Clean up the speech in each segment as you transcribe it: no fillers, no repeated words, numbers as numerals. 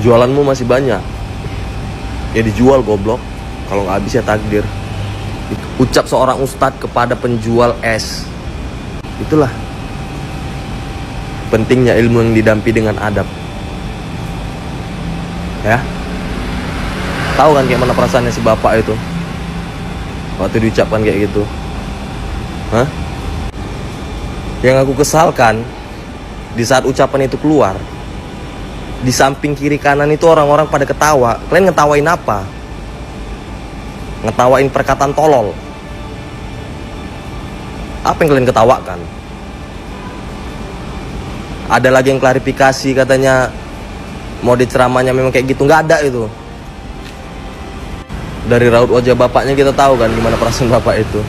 Jualanmu masih banyak, ya dijual goblok. Kalau nggak habis ya takdir. Ucap seorang ustadz kepada penjual es. Itulah pentingnya ilmu yang didampingi dengan adab. Ya, tahu kan kayak mana perasaannya si bapak itu waktu diucapkan kayak gitu. Hah? Yang aku kesalkan, di saat ucapan itu keluar, di samping kiri kanan itu orang-orang pada ketawa. Kalian ngetawain apa? Ngetawain perkataan tolol. Apa yang kalian ketawakan? Ada lagi yang klarifikasi, katanya mode ceramahnya memang kayak gitu. Nggak ada itu. Dari raut wajah bapaknya kita tahu kan gimana perasaan bapak itu.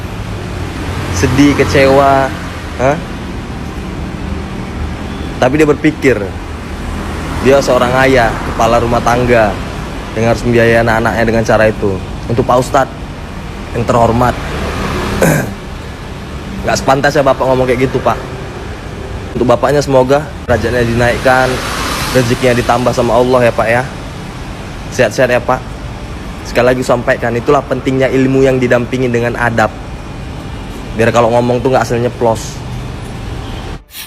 Sedih, kecewa. Hah? Tapi dia berpikir, dia seorang ayah, kepala rumah tangga, yang harus membiayai anak-anaknya dengan cara itu. Untuk Pak Ustadz yang terhormat, nggak sepantasnya bapak ngomong kayak gitu, Pak. Untuk bapaknya semoga derajatnya dinaikkan, rezekinya ditambah sama Allah ya Pak ya. Sehat-sehat ya Pak. Sekali lagi sampaikan, itulah pentingnya ilmu yang didampingi dengan adab. Biar kalau ngomong tuh nggak asal nyeplos.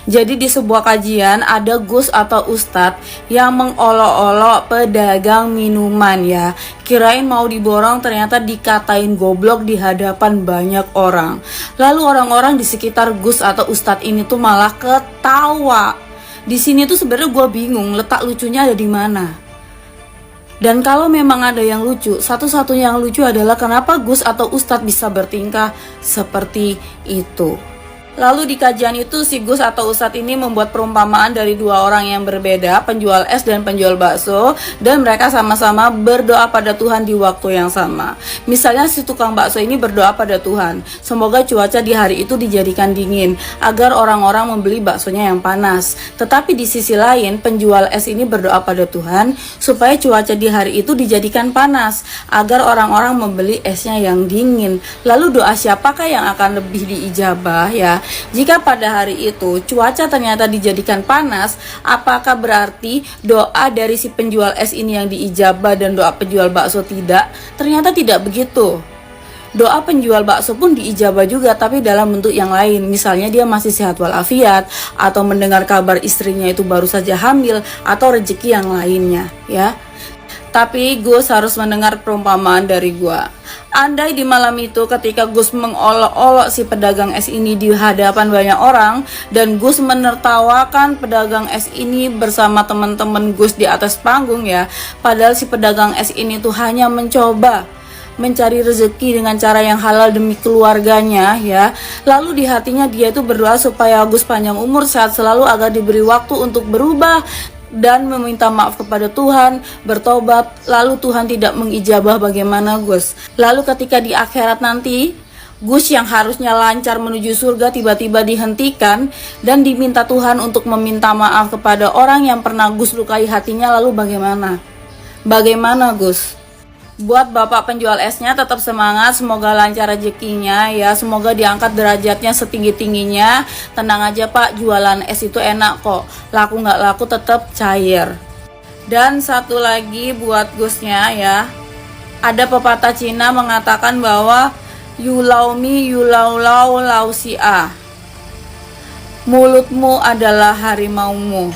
Jadi di sebuah kajian ada Gus atau Ustadz yang mengolok-olok pedagang minuman ya. Kirain mau diborong, ternyata dikatain goblok di hadapan banyak orang. Lalu orang-orang di sekitar Gus atau Ustadz ini tuh malah ketawa. Di sini tuh sebenarnya gue bingung letak lucunya ada di mana. Dan kalau memang ada yang lucu, satu-satunya yang lucu adalah kenapa Gus atau Ustadz bisa bertingkah seperti itu. Lalu di kajian itu si Gus atau Ustadz ini membuat perumpamaan dari dua orang yang berbeda, penjual es dan penjual bakso, dan mereka sama-sama berdoa pada Tuhan di waktu yang sama. Misalnya si tukang bakso ini berdoa pada Tuhan, semoga cuaca di hari itu dijadikan dingin agar orang-orang membeli baksonya yang panas. Tetapi di sisi lain penjual es ini berdoa pada Tuhan supaya cuaca di hari itu dijadikan panas agar orang-orang membeli esnya yang dingin. Lalu doa siapakah yang akan lebih diijabah ya? Jika pada hari itu cuaca ternyata dijadikan panas, apakah berarti doa dari si penjual es ini yang diijabah dan doa penjual bakso tidak? Ternyata tidak begitu. Doa penjual bakso pun diijabah juga, tapi dalam bentuk yang lain. Misalnya dia masih sehat walafiat, atau mendengar kabar istrinya itu baru saja hamil, atau rezeki yang lainnya ya. Tapi Gus harus mendengar perumpamaan dari gua. Andai di malam itu ketika Gus mengolok-olok si pedagang es ini di hadapan banyak orang, dan Gus menertawakan pedagang es ini bersama teman-teman Gus di atas panggung ya, padahal si pedagang es ini tuh hanya mencoba mencari rezeki dengan cara yang halal demi keluarganya ya. Lalu di hatinya dia itu berdoa supaya Gus panjang umur, sehat selalu, agar diberi waktu untuk berubah dan meminta maaf kepada Tuhan, bertobat. Lalu Tuhan tidak mengijabah, bagaimana Gus? Lalu ketika di akhirat nanti Gus yang harusnya lancar menuju surga tiba-tiba dihentikan dan diminta Tuhan untuk meminta maaf kepada orang yang pernah Gus lukai hatinya, lalu bagaimana? Bagaimana Gus? Buat bapak penjual esnya tetap semangat, semoga lancar rezekinya ya, semoga diangkat derajatnya setinggi-tingginya. Tenang aja Pak, jualan es itu enak kok, laku nggak laku tetap cair. Dan satu lagi buat Gusnya ya, ada pepatah Cina mengatakan bahwa yulaumi yulaulau lausia, mulutmu adalah harimaumu.